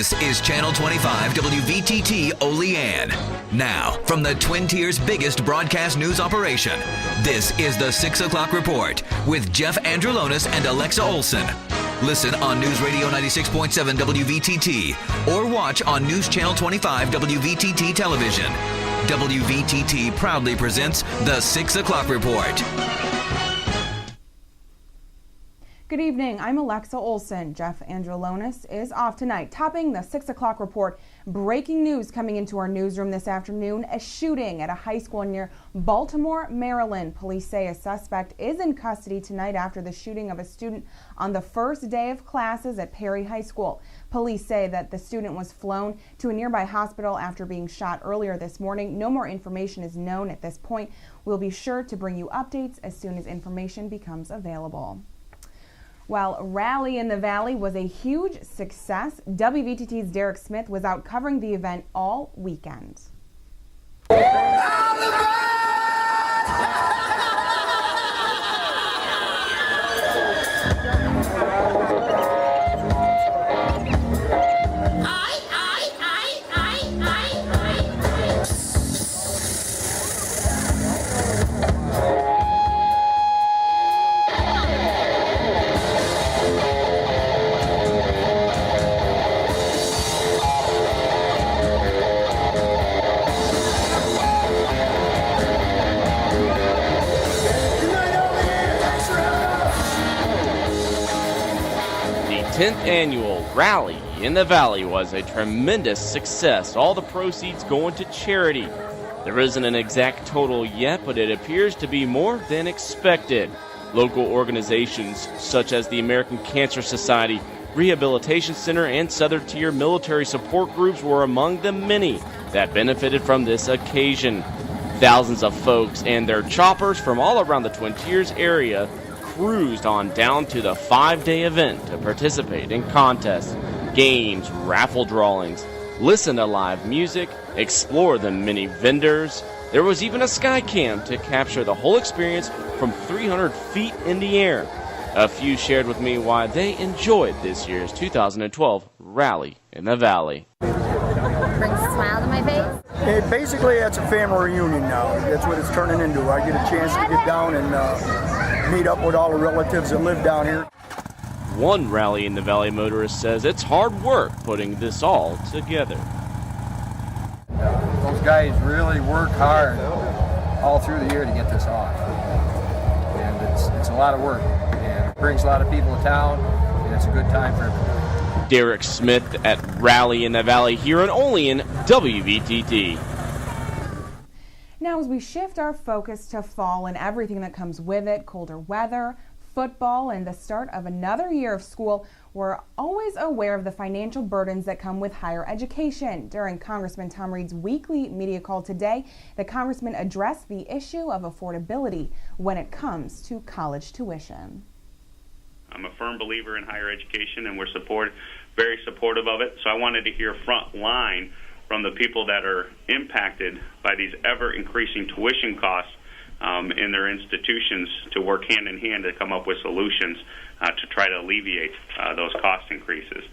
This is Channel 25 WVTT Olean. Now, from the Twin Tiers' biggest broadcast news operation, this is the 6 o'clock report with Jeff Andrulonis and Alexa Olson. Listen on News Radio 96.7 WVTT or watch on News Channel 25 WVTT Television. WVTT proudly presents the 6 o'clock report. Good evening, I'm Alexa Olson. Jeff Andrulonis is off tonight. Topping the 6 o'clock report, breaking news coming into our newsroom this afternoon, a shooting at a high school near Baltimore, Maryland. Police say a suspect is in custody tonight after the shooting of a student on the first day of classes at Perry High School. Police say that the student was flown to a nearby hospital after being shot earlier this morning. No more information is known at this point. We'll be sure to bring you updates as soon as information becomes available. While Rally in the Valley was a huge success, WVTT's Derek Smith was out covering the event all weekend. The 10th annual Rally in the Valley was a tremendous success, all the proceeds going to charity. There isn't an exact total yet, but it appears to be more than expected. Local organizations such as the American Cancer Society, Rehabilitation Center, and Southern Tier military support groups were among the many that benefited from this occasion. Thousands of folks and their choppers from all around the Twin Tiers area cruised on down to the 5-day event to participate in contests, games, raffle drawings, listen to live music, explore the many vendors. There was even a sky cam to capture the whole experience from 300 feet in the air. A few shared with me why they enjoyed this year's 2012 Rally in the Valley. Brings a smile to my face. Basically, it's a family reunion now. That's what it's turning into. I get a chance to get down and meet up with all the relatives that live down here. One Rally in the Valley motorist says it's hard work putting this all together. Those guys really work hard all through the year to get this off. And it's a lot of work. And it brings a lot of people to town, and it's a good time for everybody. Derek Smith at Rally in the Valley here in Olean, WVTT. Now, as we shift our focus to fall and everything that comes with it, colder weather, football, and the start of another year of school, we're always aware of the financial burdens that come with higher education. During Congressman Tom Reed's weekly media call today, the congressman addressed the issue of affordability when it comes to college tuition. I'm a firm believer in higher education, and we're very supportive of it. So I wanted to hear front line from the people that are impacted by these ever-increasing tuition costs in their institutions to work hand in hand to come up with solutions to try to alleviate those cost increases.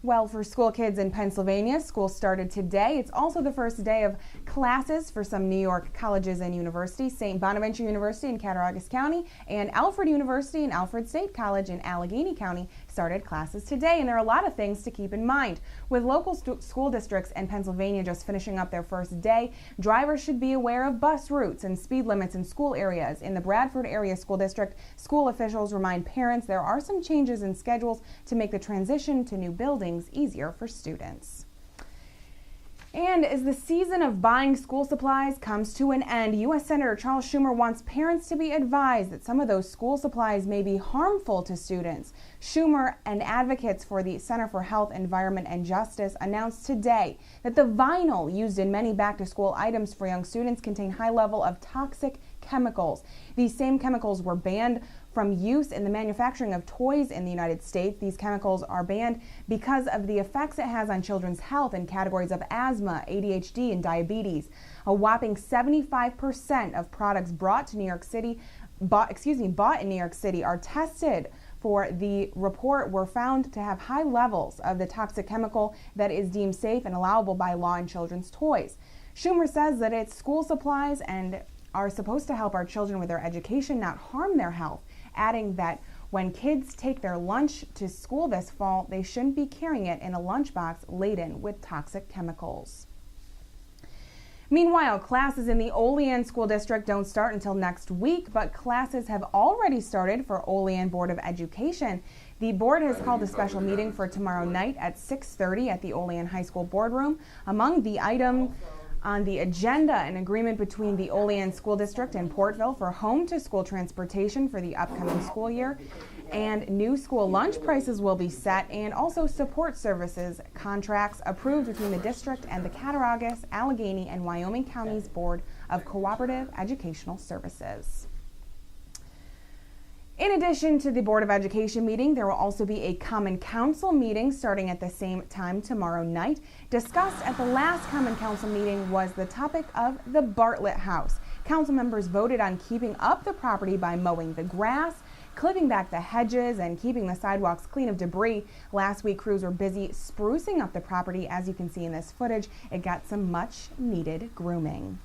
Well, for school kids in Pennsylvania, school started today. It's also the first day of classes for some New York colleges and universities. St. Bonaventure University in Cattaraugus County and Alfred University and Alfred State College in Allegheny County started classes today, and there are a lot of things to keep in mind. With local school districts in Pennsylvania just finishing up their first day, drivers should be aware of bus routes and speed limits in school areas. In the Bradford Area School District, school officials remind parents there are some changes in schedules to make the transition to new buildings easier for students. And as the season of buying school supplies comes to an end, U.S. Senator Charles Schumer wants parents to be advised that some of those school supplies may be harmful to students. Schumer and advocates for the Center for Health, Environment, and Justice announced today that the vinyl used in many back-to-school items for young students contain high level of toxic chemicals. These same chemicals were banned from use in the manufacturing of toys in the United States. These chemicals are banned because of the effects it has on children's health in categories of asthma, ADHD, and diabetes. A whopping 75% of products bought in New York City are tested for the report were found to have high levels of the toxic chemical that is deemed safe and allowable by law in children's toys. Schumer says that it's school supplies and are supposed to help our children with their education, not harm their health, adding that when kids take their lunch to school this fall, they shouldn't be carrying it in a lunchbox laden with toxic chemicals. Meanwhile, classes in the Olean School District don't start until next week, but classes have already started for Olean Board of Education. The board has called a special meeting for tomorrow night at 6:30 at the Olean High School boardroom. Among the items on the agenda, an agreement between the Olean School District and Portville for home-to-school transportation for the upcoming school year, and new school lunch prices will be set, and also support services contracts approved between the district and the Cattaraugus, Allegheny, and Wyoming Counties Board of Cooperative Educational Services. In addition to the Board of Education meeting, there will also be a Common Council meeting starting at the same time tomorrow night. Discussed at the last Common Council meeting was the topic of the Bartlett House. Council members voted on keeping up the property by mowing the grass, clipping back the hedges, and keeping the sidewalks clean of debris. Last week, crews were busy sprucing up the property. As you can see in this footage, it got some much needed grooming.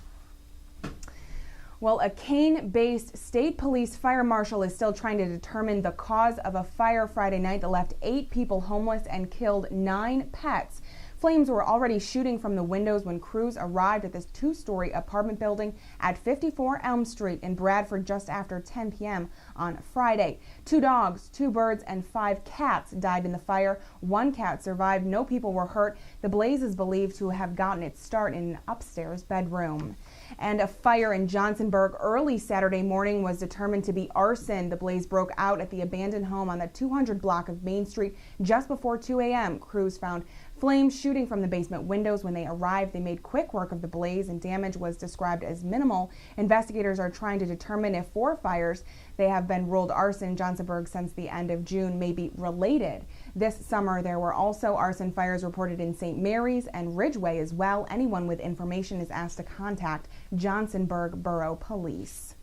Well, a Kane-based state police fire marshal is still trying to determine the cause of a fire Friday night that left 8 people homeless and killed 9 pets. Flames were already shooting from the windows when crews arrived at this 2-story apartment building at 54 Elm Street in Bradford just after 10 p.m. on Friday. 2 dogs, 2 birds, and 5 cats died in the fire. 1 cat survived. No people were hurt. The blaze is believed to have gotten its start in an upstairs bedroom. And a fire in Johnsonburg early Saturday morning was determined to be arson. The blaze broke out at the abandoned home on the 200 block of Main Street just before 2 a.m. Crews found flames shooting from the basement windows. When they arrived, they made quick work of the blaze, and damage was described as minimal. Investigators are trying to determine if 4 fires they have been ruled arson in Johnsonburg since the end of June may be related. This summer, there were also arson fires reported in St. Mary's and Ridgeway as well. Anyone with information is asked to contact Johnsonburg Borough Police.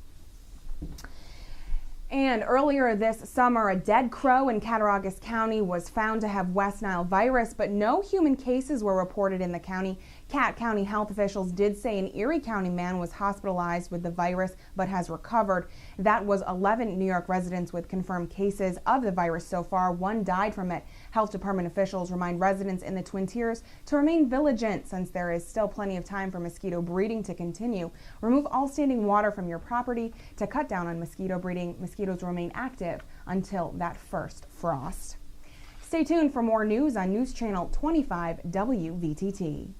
And earlier this summer, a dead crow in Cattaraugus County was found to have West Nile virus, but no human cases were reported in the county. Cat County health officials did say an Erie County man was hospitalized with the virus but has recovered. That was 11 New York residents with confirmed cases of the virus so far. 1 died from it. Health department officials remind residents in the Twin Tiers to remain vigilant since there is still plenty of time for mosquito breeding to continue. Remove all standing water from your property to cut down on mosquito breeding. Mosquitoes remain active until that first frost. Stay tuned for more news on News Channel 25 WVTT.